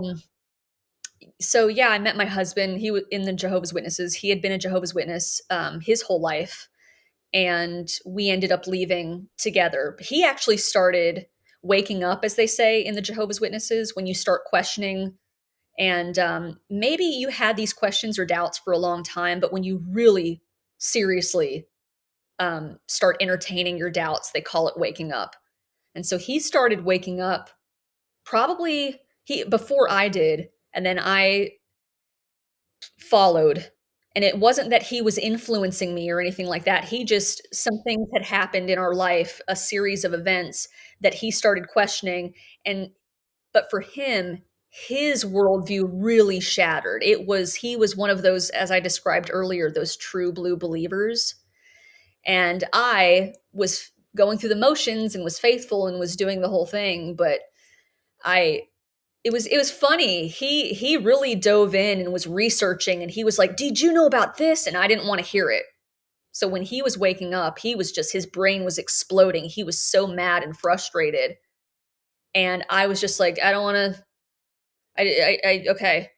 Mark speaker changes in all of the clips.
Speaker 1: Mm. So yeah, I met my husband. He was in the Jehovah's Witnesses. He had been a Jehovah's Witness his whole life, and we ended up leaving together. He actually started waking up, as they say in the Jehovah's Witnesses, when you start questioning. And maybe you had these questions or doubts for a long time, but when you really seriously start entertaining your doubts, they call it waking up. And so he started waking up probably he before I did, and then I followed. And it wasn't that he was influencing me or anything like that. He just, some things had happened in our life, a series of events that he started questioning. And, but for him, his worldview really shattered. He was one of those, as I described earlier, those true blue believers. And I was going through the motions and was faithful and was doing the whole thing. But I, it was funny. He really dove in and was researching, and he was like, "Did you know about this?" And I didn't want to hear it. So when he was waking up, he was just, his brain was exploding. He was so mad and frustrated. And I was just like, I don't want to okay.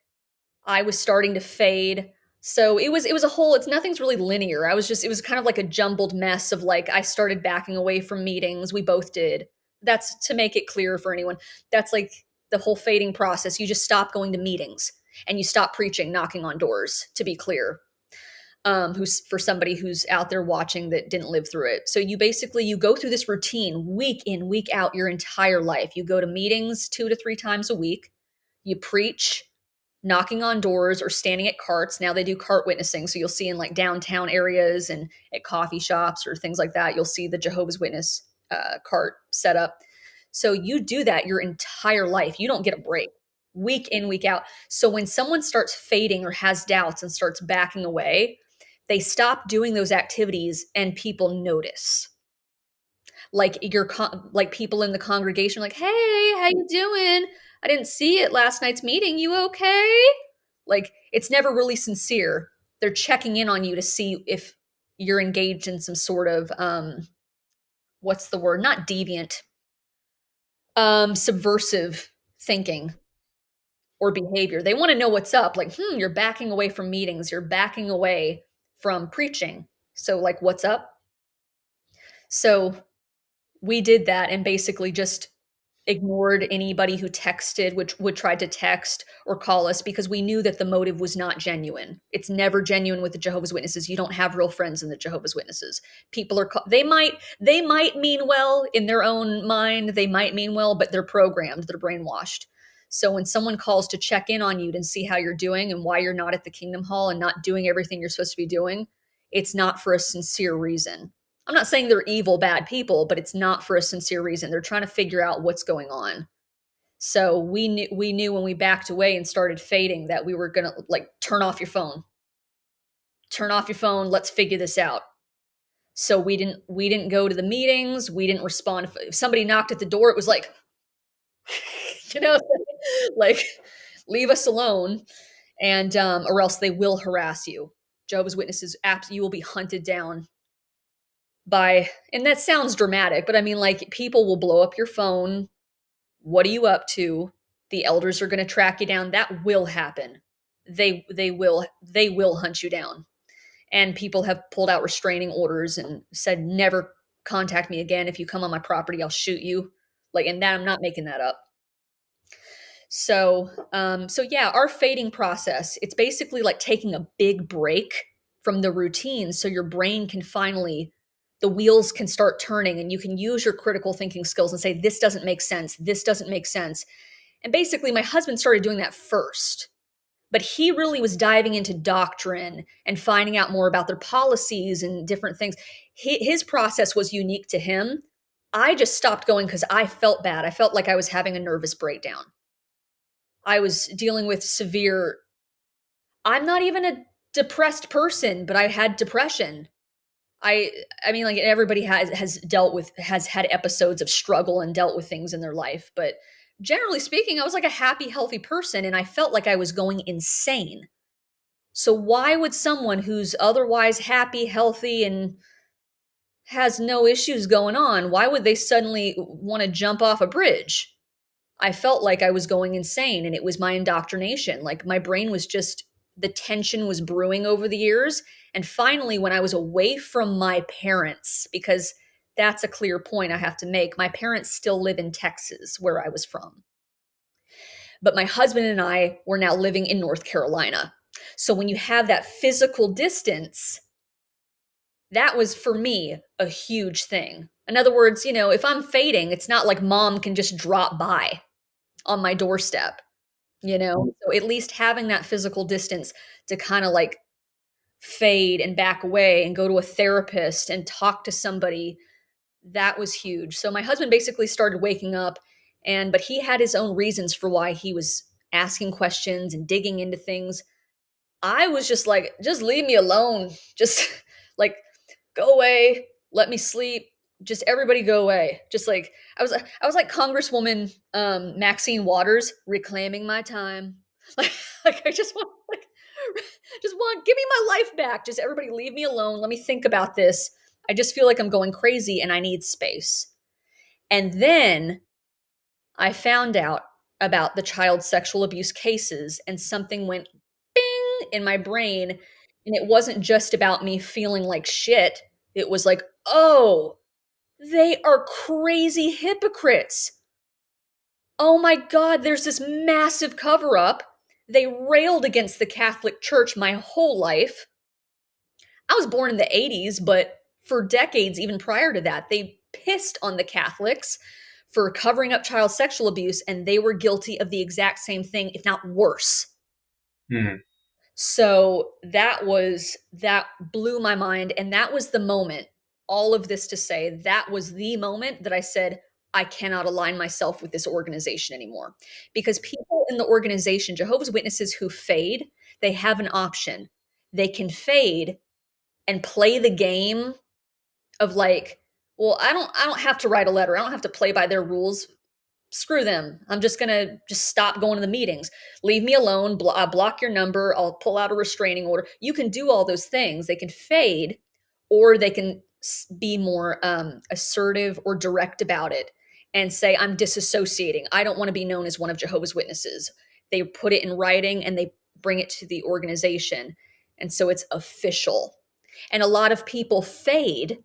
Speaker 1: I was starting to fade. So it was a whole, it's nothing's really linear. I was just, it was kind of like a jumbled mess of like, I started backing away from meetings. We both did. That's to make it clear for anyone. That's like the whole fading process. You just stop going to meetings and you stop preaching, knocking on doors, to be clear. Who's for somebody who's out there watching that didn't live through it. So you basically, you go through this routine week in, week out, your entire life. You go to meetings 2 to 3 times a week. You preach, knocking on doors or standing at carts. Now they do cart witnessing. So you'll see in like downtown areas and at coffee shops or things like that, you'll see the Jehovah's Witness cart set up. So you do that your entire life. You don't get a break week in, week out. So when someone starts fading or has doubts and starts backing away, they stop doing those activities and people notice. Like like people in the congregation, like, "Hey, how you doing? I didn't see it last night's meeting. You okay?" Like, it's never really sincere. They're checking in on you to see if you're engaged in some sort of what's the word? Not deviant, subversive thinking or behavior. They want to know what's up. Like, you're backing away from meetings. You're backing away from preaching. So, like, what's up? So we did that and basically just ignored anybody who texted, which would try to text or call us because we knew that the motive was not genuine. It's never genuine with the Jehovah's Witnesses. You don't have real friends in the Jehovah's Witnesses. People are they might mean well in their own mind, they might mean well, but they're programmed, they're brainwashed. So when someone calls to check in on you and see how you're doing and why you're not at the Kingdom Hall and not doing everything you're supposed to be doing, it's not for a sincere reason. I'm not saying they're evil, bad people, but it's not for a sincere reason. They're trying to figure out what's going on. So we knew when we backed away and started fading that we were gonna like turn off your phone. Turn off your phone. Let's figure this out. So we didn't go to the meetings. We didn't respond. If somebody knocked at the door, it was like, you know, like leave us alone, and or else they will harass you. Jehovah's Witnesses, you will be hunted down by, and that sounds dramatic, but I mean, like, people will blow up your phone. What are you up to? The elders are going to track you down. That will happen. They will hunt you down. And people have pulled out restraining orders and said, never contact me again. If you come on my property, I'll shoot you. Like, and that, I'm not making that up. So, so yeah, our fading process, it's basically like taking a big break from the routine so your brain can finally, the wheels can start turning and you can use your critical thinking skills and say, this doesn't make sense. This doesn't make sense. And basically, my husband started doing that first, but he really was diving into doctrine and finding out more about their policies and different things. His process was unique to him. I just stopped going because I felt bad. I felt like I was having a nervous breakdown. I was dealing with severe, I'm not even a depressed person, but I had depression. I I mean, like, everybody has dealt with, has had episodes of struggle and dealt with things in their life, but generally speaking, I was like a happy, healthy person and I felt like I was going insane. So why would someone who's otherwise happy, healthy, and has no issues going on, why would they suddenly want to jump off a bridge? I felt like I was going insane and it was my indoctrination. Like my brain was just, the tension was brewing over the years. And finally, when I was away from my parents, because that's a clear point I have to make, my parents still live in Texas, where I was from. But my husband and I were now living in North Carolina. So when you have that physical distance, that was for me a huge thing. In other words, if I'm fading, it's not like mom can just drop by on my doorstep, you know? So at least having that physical distance to kind of like fade and back away and go to a therapist and talk to somebody, that was huge. So my husband basically started waking up, but he had his own reasons for why he was asking questions and digging into things. I was just like, just leave me alone. Just like go away, let me sleep, just everybody go away. Just like I was like Congresswoman Maxine Waters reclaiming my time. Like I just want like just want give me my life back. Just everybody leave me alone. Let me think about this. I just feel like I'm going crazy and I need space. And then I found out about the child sexual abuse cases and something went bing in my brain. And it wasn't just about me feeling like shit. It was like, oh, they are crazy hypocrites. Oh my God, there's this massive cover up. They railed against the Catholic Church my whole life. I was born in the 80s, but for decades, even prior to that, they pissed on the Catholics for covering up child sexual abuse, and they were guilty of the exact same thing, if not worse.
Speaker 2: Hmm.
Speaker 1: So that blew my mind. And that was the moment, all of this to say, that was the moment that I said, I cannot align myself with this organization anymore. Because people in the organization, Jehovah's Witnesses who fade, they have an option. They can fade and play the game of like, well, I don't have to write a letter. I don't have to play by their rules. Screw them. I'm just going to just stop going to the meetings. Leave me alone. Block your number. I'll pull out a restraining order. You can do all those things. They can fade, or they can be more assertive or direct about it and say, I'm disassociating. I don't want to be known as one of Jehovah's Witnesses. They put it in writing and they bring it to the organization. And so it's official. And a lot of people fade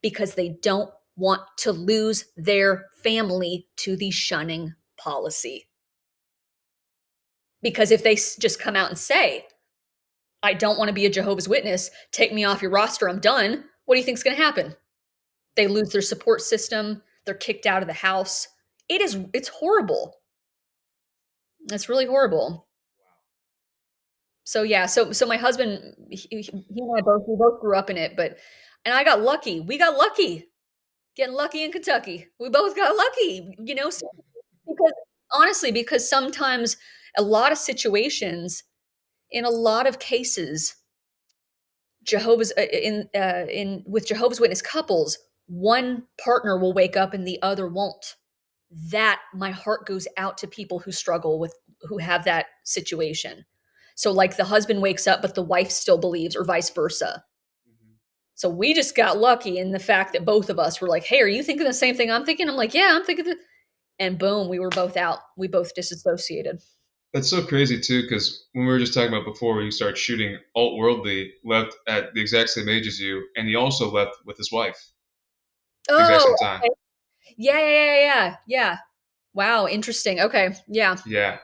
Speaker 1: because they don't want to lose their family to the shunning policy. Because if they just come out and say, I don't want to be a Jehovah's Witness, take me off your roster, I'm done, what do you think is going to happen? They lose their support system, they're kicked out of the house. It's horrible. It's really horrible. So yeah, so my husband, he and I both, we both grew up in it, but and I got lucky. We got lucky getting lucky in Kentucky. We both got lucky, so because honestly, because sometimes a lot of situations, in a lot of cases, Jehovah's in with Jehovah's Witness couples, one partner will wake up and the other won't. That my heart goes out to people who struggle with who have that situation. So like the husband wakes up but the wife still believes, or vice versa.
Speaker 2: Mhm.
Speaker 1: So we just got lucky in the fact that both of us were like, "Hey, are you thinking the same thing I'm thinking?" I'm like, "Yeah, I'm thinking that." And boom, we were both out. We both disassociated.
Speaker 2: That's so crazy too, because when we were just talking about before, when you start shooting, alt worldly left at the exact same age as you, and he also left with his wife at the exact
Speaker 1: Oh,
Speaker 2: same time.
Speaker 1: okay. Yeah, yeah, yeah, yeah, yeah. Wow, interesting. Okay. Yeah.
Speaker 2: Yeah,